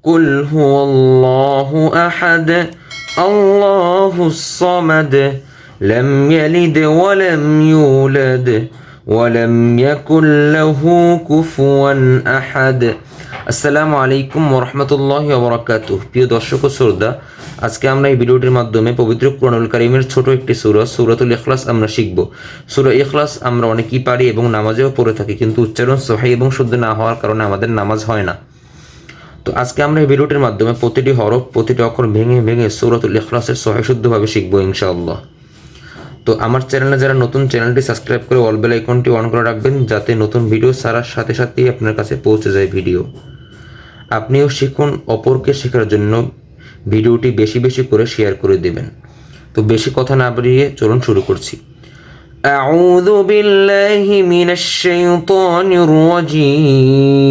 قل هو الله أحد الله الصمد لم يلد ولم يولد ولم يكن له كفوا أحد আসসালামু আলাইকুম ওয়া রাহমাতুল্লাহি ওয়া বারাকাতুহু। প্রিয় দর্শক ও শ্রোতা, আজকে আমরা এই ভিডিওটির মাধ্যমে পবিত্র কুরআনুল কারীমের ছোট একটি সূরা সূরাতুল ইখলাস আমরা শিখব। সূরা ইখলাস আমরা অনেকেই পারি এবং নামাজেও পড়ে থাকি, কিন্তু উচ্চারণ সহিহ এবং শুদ্ধ না হওয়ার কারণে আমাদের নামাজ হয় না। তো আজকে আমরা এই ভিডিওটির মাধ্যমে প্রতিটি হরফ, প্রতিটি অক্ষর ভেঙে ভেঙে সূরাতুল ইখলাসের সহিহ শুদ্ধভাবে শিখব ইনশাআল্লাহ। তো আমার চ্যানেলে যারা নতুন, চ্যানেলটি সাবস্ক্রাইব করে অল বেল আইকনটি অন করে রাখবেন, যাতে নতুন ভিডিও ছাড়ার সাথে সাথেই আপনার কাছে পৌঁছে যায় ভিডিও। আপনিও শিখুন, অপরকে শেখার জন্য ভিডিওটি বেশি বেশি করে শেয়ার করে দেবেন। তো বেশি কথা না বাড়িয়ে চলুন শুরু করছি। আউযু বিল্লাহি মিনাশ শাইতানির রাজীম।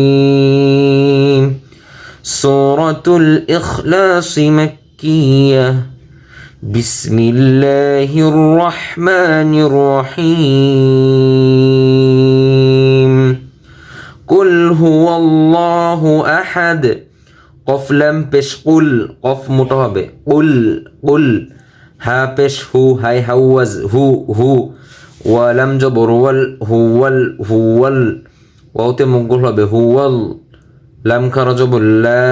সূরাতুল ইখলাস মাক্কিয়াহ। বিসমিল্লাহির রহমানির রহিম। কুল হুয়াল্লাহু আহাদ। কফ লাম পেশ কুল, কফ মোটা হবে কুল কুল। হা পেশ হু, হাই হাওয়াজ হু হু। ওয়া লাম জবর ওয়াল হুয়াল হুয়াল। ওয়াওতে মুগল হবে হুয়াল। লাম খারা জবর লা,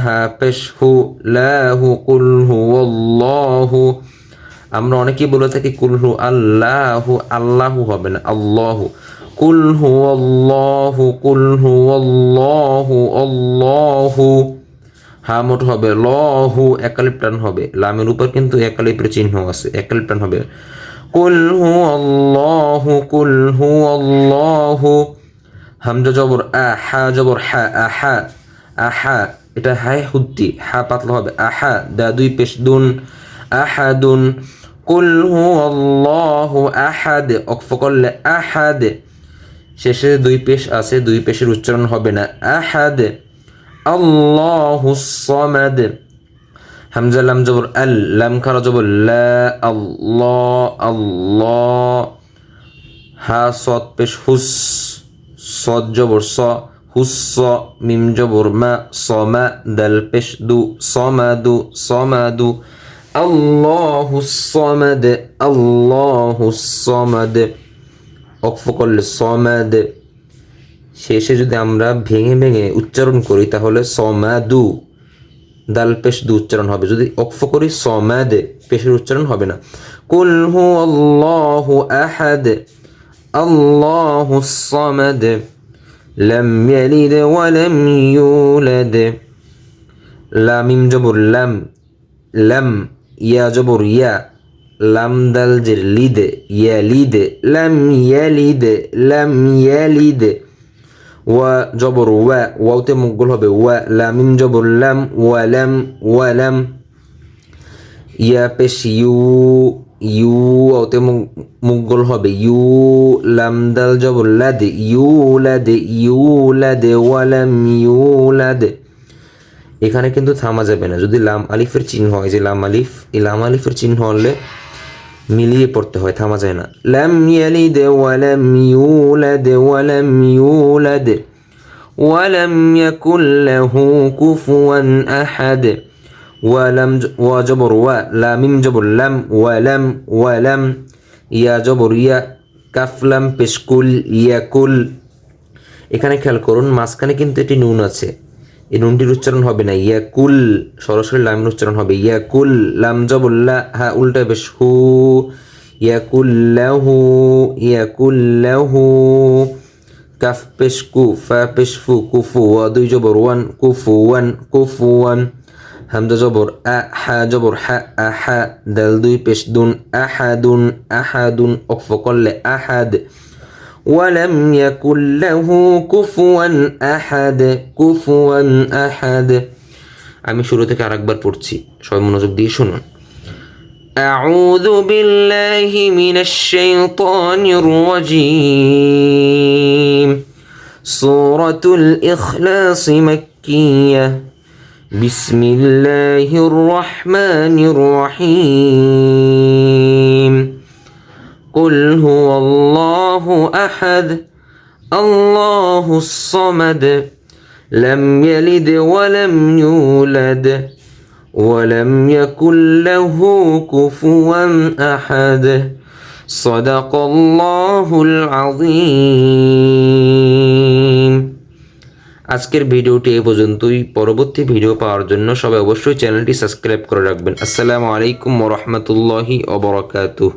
হা পেশ হু লাহু। কুল হুয়াল্লাহু। আমরা অনেকেই বলে থাকি কুল হু আল্লাহু, আল্লাহু হবে না, আল্লাহু। কুল হুয়াল্লাহু, কুল হুয়াল্লাহু আল্লাহু। হা মোট হবে লহু, একালিপ টান হবে। লামের উপর কিন্তু একালিপের চিহ্ন আছে, একালিপ টান হবে। কুল হুয়াল্লাহু, কুল হুয়াল্লাহু। হামজা জবর আ, হা জবর হা, আহা আহা। এটা হাই হুদ্দি, হা পাতলা হবে আহা। দা দুই পেশ দুন, আহাদুন। কুল হুয়াল্লাহু আহাদ, অক্ফ করলে আহাদ। শেষে দুই পেশ আছে, দুই পেশের উচ্চারণ হবে না, আহাদ। আল্লাহুস সামাদ। হামজা লাম জবর আল, লাম খারা জবর লা, আল্লাহ আল্লাহ। হা সদ পেশ হুস, সদ জবর স, হুস। মিম জবর মা, সমা। দাল পেশ দু, সমাদু সমাদু। আল্লাহুস সামাদ, আল্লাহুস সামাদ। অক্ফ করলে সমাদ। শেষে যদি আমরা ভেঙে ভেঙে উচ্চারণ করি তাহলে সমাদু, দাল পেশ দু উচ্চারণ হবে। যদি অক্ফ করি সমাদ, পেশের উচ্চারণ হবে না। কুল হুয়াল্লাহু আহাদ আল্লাহুস সামাদ লাম ইয়ালিদ ওয়া লাম ইউলাদ। লাম মিম জবর লাম, লাম। ইয়া জবর ইয়া, লাম দাল জের লিদ, ইয়ালিদ। লাম ইয়ালিদ, লাম ইয়ালিদ। ওয়া জবর ওয়া, ওয়াওতে মুগল হবে ওয়া। লাম মিম জবর লাম, ওয়ালাম ওয়ালাম। ইয়া পেশ ইউ, ইউ। ওয়াওতে মুগল হবে ইউ। লাম দাল জবর লাদ, ইউলাদ ইউলাদ। ওয়ালাম ইউলাদ। এখানে কিন্তু থামা যাবে না। যদি লাম আলিফের চিহ্ন হয়, যে লাম আলিফ, এই লাম আলিফের চিহ্ন হলে মিলিয়ে পড়তে হয়, থামা যায় না। লাম ইয়ালিদ ওয়ালাম ইউলাদ ওয়ালাম ইউলাদ ওয়ালাম ইয়াকুল লাহু কুফুয়ান আহাদ। ওয়ালাম, ওয়া জবর ওয়া, লাম মিম জবর লাম, ওয়ালাম ওয়ালাম। ইয়া জবর ইয়া, কাফ লাম পেশ কুল, ইয়াকুল। এখানে খেয়াল করুন, মাঝখানে কিন্তু একটি নুন আছে, এই নুনটির উচ্চারণ হবে না ইয়াকুল, সরাসরি লামের উচ্চারণ হবে ইয়াকুল। লাম জবুল্লা, হা উল্টা বেশ হু, ইয়াকুল্লাহু ইয়াকুল্লাহু। কাফ পেশ কু, ফা পেশ ফু, কুফু। ওয়া দুই জবর ওয়ান, কুফুওয়ান কুফুওয়ান। হামজা জবর আ, হা জবর হা, আহা। দাল দুই পেশ দুন, আহাদুন আহাদুন। অক্ফ করলে আহাদ। ওয়ালাম ইয়াকুল লাহু কুফুয়ান আহাদ, কুফুয়ান আহাদ। আমি শুরু থেকে আরেকবার পড়ছি, সবাই মনোযোগ দিয়ে শুনুন। আউযু বিল্লাহি মিনাশ শাইতানির রাজীম। সূরাতুল ইখলাস মাক্কিয়াহ। বিসমিল্লাহির রহমানির রহিম। قل هو الله أحد الله الصمد لم يلد ولم يولد ولم يكن له كفوا أحد صدق الله العظيم আজকের ভিডিওটি এই পর্যন্তই। পরবর্তী ভিডিও পাওয়ার জন্য সবাই অবশ্যই চ্যানেলটি সাবস্ক্রাইব করে রাখবেন। আসসালামু আলাইকুম ওয়া রাহমাতুল্লাহি ওয়া বারাকাতুহু।